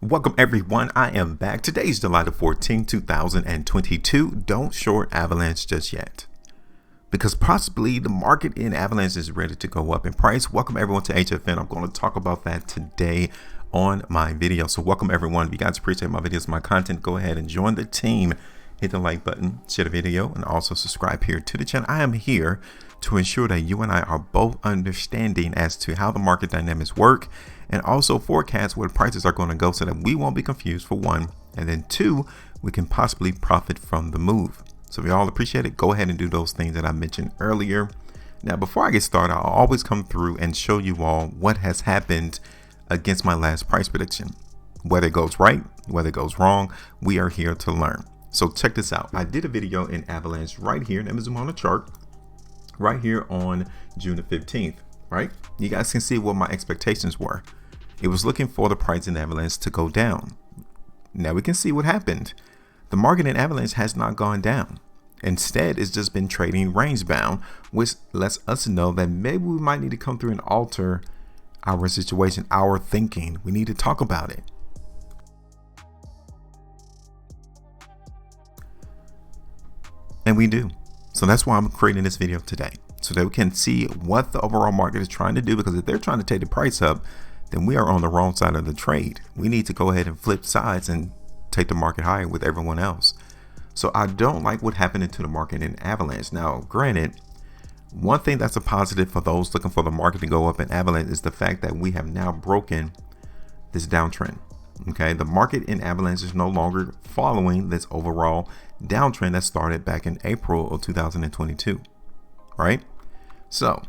Welcome everyone, I am back. Today's July the 14th, 2022. Don't short Avalanche just yet, because possibly the market in Avalanche is ready to go up in price. Welcome everyone to HueFin. I'm going to talk about that today on my video. So welcome everyone. If you guys appreciate my videos, my content, go ahead and join the team. Hit the like button, share the video, and also subscribe here to the channel. I am here to ensure that you and I are both understanding as to how the market dynamics work, and also forecast where prices are going to go so that we won't be confused, for one, and then two, we can possibly profit from the move. So if you all appreciate it, go ahead and do those things that I mentioned earlier. Now, before I get started, I'll always come through and show you all what has happened against my last price prediction. Whether it goes right, whether it goes wrong, we are here to learn. So check this out. I did a video in Avalanche right here. Let me zoom on the chart right here on June the 15th, right? You guys can see what my expectations were. It was looking for the price in Avalanche to go down. Now we can see what happened. The market in Avalanche has not gone down. Instead, it's just been trading range bound, which lets us know that maybe we might need to come through and alter our situation, our thinking. We need to talk about it. And we do. So that's why I'm creating this video today, so that we can see what the overall market is trying to do. Because if they're trying to take the price up, then we are on the wrong side of the trade. We need to go ahead and flip sides and take the market higher with everyone else. So I don't like what happened to the market in Avalanche. Now, granted, one thing that's a positive for those looking for the market to go up in Avalanche is the fact that we have now broken this downtrend. Okay, the market in Avalanche is no longer following this overall downtrend that started back in April of 2022, right? So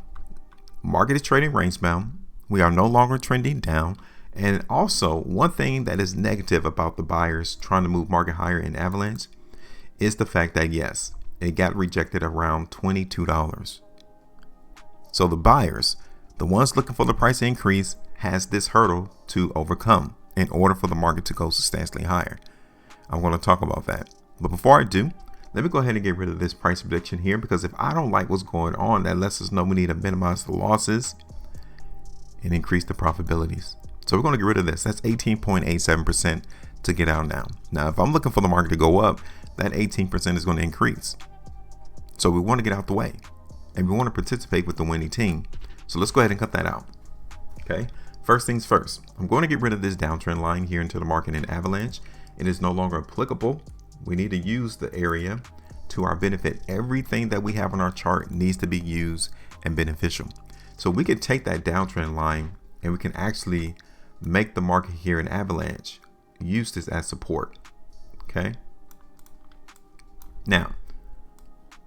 market is trading range bound. We are no longer trending down. And also, one thing that is negative about the buyers trying to move market higher in Avalanche is the fact that, yes, it got rejected around $22. So the buyers, the ones looking for the price increase, has this hurdle to overcome in order for the market to go substantially higher. I'm going to talk about that. But before I do, let me go ahead and get rid of this price prediction here, because if I don't like what's going on, that lets us know we need to minimize the losses and increase the profitabilities. So we're going to get rid of this. That's 18.87% to get out now. Now, if I'm looking for the market to go up, that 18% is going to increase. So we want to get out the way, and we want to participate with the winning team. So let's go ahead and cut that out. Okay. First things first, I'm going to get rid of this downtrend line here into the market in Avalanche. It is no longer applicable. We need to use the area to our benefit. Everything that we have on our chart needs to be used and beneficial. So we can take that downtrend line and we can actually make the market here in Avalanche use this as support. Okay. Now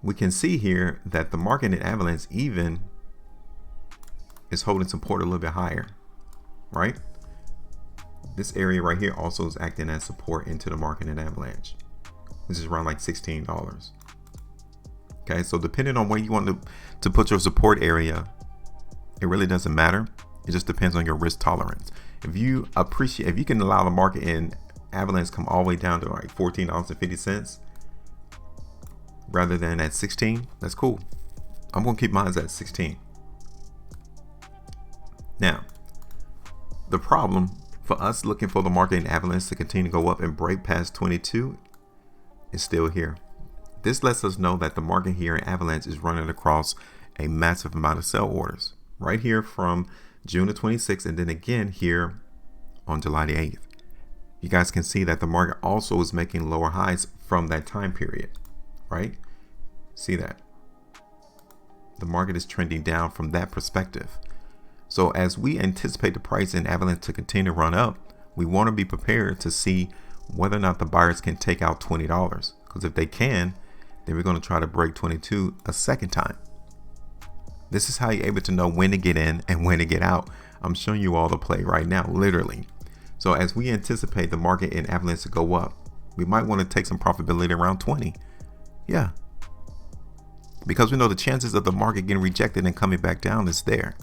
we can see here that the market in Avalanche even is holding support a little bit higher, right? This area right here also is acting as support into the market in Avalanche, which is around like $16. Okay, so depending on where you want to put your support area, it really doesn't matter. It just depends on your risk tolerance. If you can allow the market in Avalanche come all the way down to like $14.50 rather than at 16, that's cool. I'm gonna keep mine at 16. Now, the problem for us looking for the market in Avalanche to continue to go up and break past 22 is still here. This lets us know that the market here in Avalanche is running across a massive amount of sell orders right here from June the 26th, and then again here on July the 8th. You guys can see that the market also is making lower highs from that time period, right? See that? The market is trending down from that perspective. So as we anticipate the price in Avalanche to continue to run up, we want to be prepared to see whether or not the buyers can take out $20. Because if they can, then we're going to try to break 22 a second time. This is how you're able to know when to get in and when to get out. I'm showing you all the play right now, literally. So as we anticipate the market in Avalanche to go up, we might want to take some profitability around 20. Yeah. Because we know the chances of the market getting rejected and coming back down is there,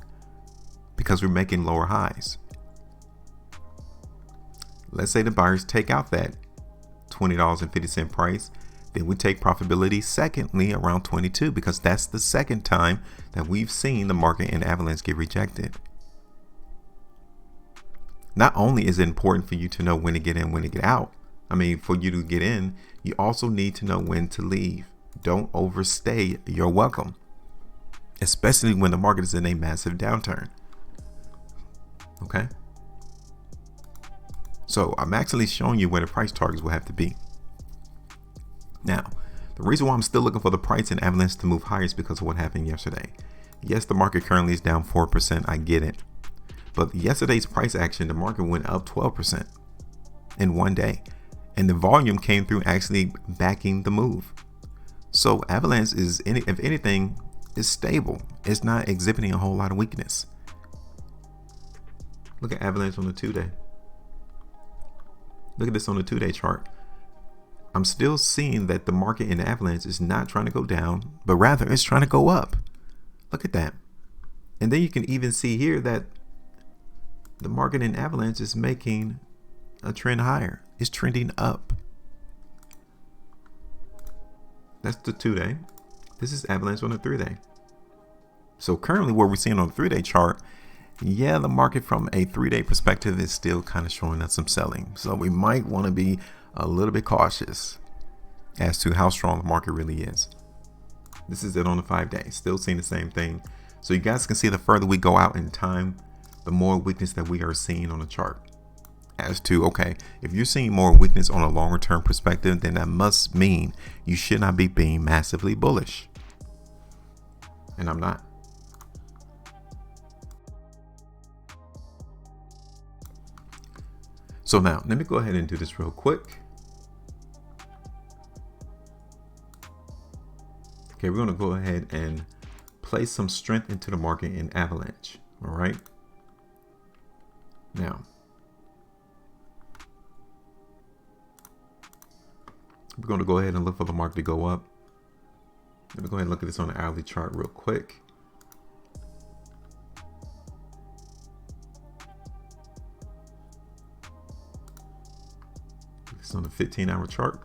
because we're making lower highs. Let's say the buyers take out that $20.50 price, then we take profitability secondly around 22, because that's the second time that we've seen the market in Avalanche get rejected. Not only is it important for you to know when to get in, when to get out, for you to get in, you also need to know when to leave. Don't overstay your welcome, especially when the market is in a massive downturn. Okay. So I'm actually showing you where the price targets will have to be. Now, the reason why I'm still looking for the price in Avalanche to move higher is because of what happened yesterday. Yes, the market currently is down 4%. I get it. But yesterday's price action, the market went up 12% in one day. And the volume came through actually backing the move. So Avalanche is, if anything, is stable. It's not exhibiting a whole lot of weakness. Look at Avalanche on the 2-day. Look at this on the 2-day chart. I'm still seeing that the market in Avalanche is not trying to go down, but rather it's trying to go up. Look at that. And then you can even see here that the market in Avalanche is making a trend higher. It's trending up. That's the 2-day. This is Avalanche on the 3-day. So currently what we're seeing on the 3-day chart, yeah, the market from a 3-day perspective is still kind of showing us some selling. So we might want to be a little bit cautious as to how strong the market really is. This is it on the 5-day. Still seeing the same thing. So you guys can see the further we go out in time, the more weakness that we are seeing on the chart. As to, okay, if you're seeing more weakness on a longer term perspective, then that must mean you should not be being massively bullish. And I'm not. So now let me go ahead and do this real quick. Okay, we're going to go ahead and place some strength into the market in Avalanche. All right. Now, we're going to go ahead and look for the market to go up. Let me go ahead and look at this on the hourly chart real quick. This is on the 15-hour chart.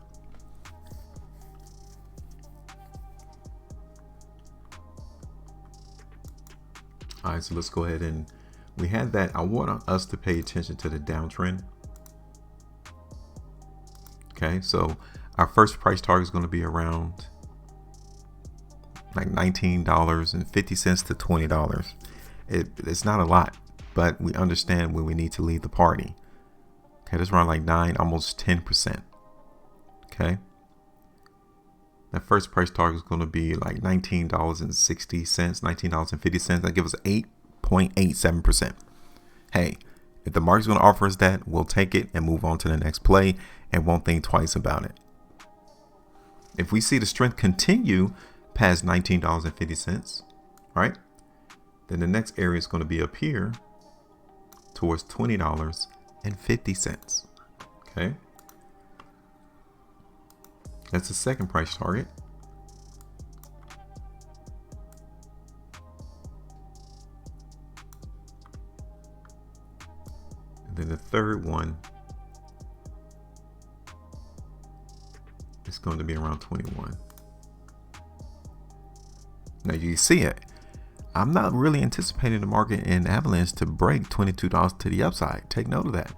All right, so let's go ahead and we had that. I want us to pay attention to the downtrend. Okay, so our first price target is going to be around like $19.50 to $20. It's not a lot, but we understand when we need to leave the party. Okay, that's around like 9, almost 10%. Okay, that first price target is going to be like $19.60, $19.50. That gives us 8.87%. Hey, if the market's going to offer us that, we'll take it and move on to the next play and won't think twice about it. If we see the strength continue past $19.50, right, then the next area is going to be up here towards $20.50. Okay, that's the second price target. And then the third one is going to be around 21. Now you see it. I'm not really anticipating the market in Avalanche to break $22 to the upside. Take note of that.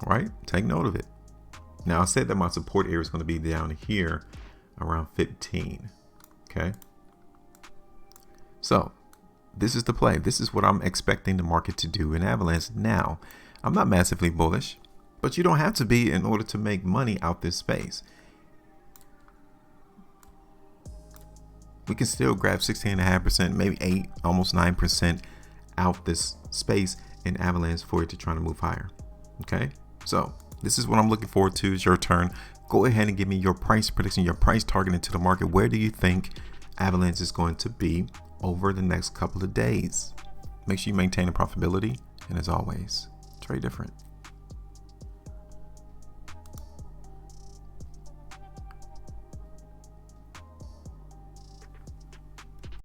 All right, take note of it. Now I said that my support area is going to be down here around 15. Okay. So this is the play. This is what I'm expecting the market to do in Avalanche. Now, I'm not massively bullish, but you don't have to be in order to make money out this space. We can still grab 16.5%, maybe 8, almost 9% out this space in Avalanche for it to try to move higher. Okay, so this is what I'm looking forward to. It's your turn. Go ahead and give me your price prediction, your price target into the market. Where do you think Avalanche is going to be over the next couple of days? Make sure you maintain a profitability, and as always, trade different.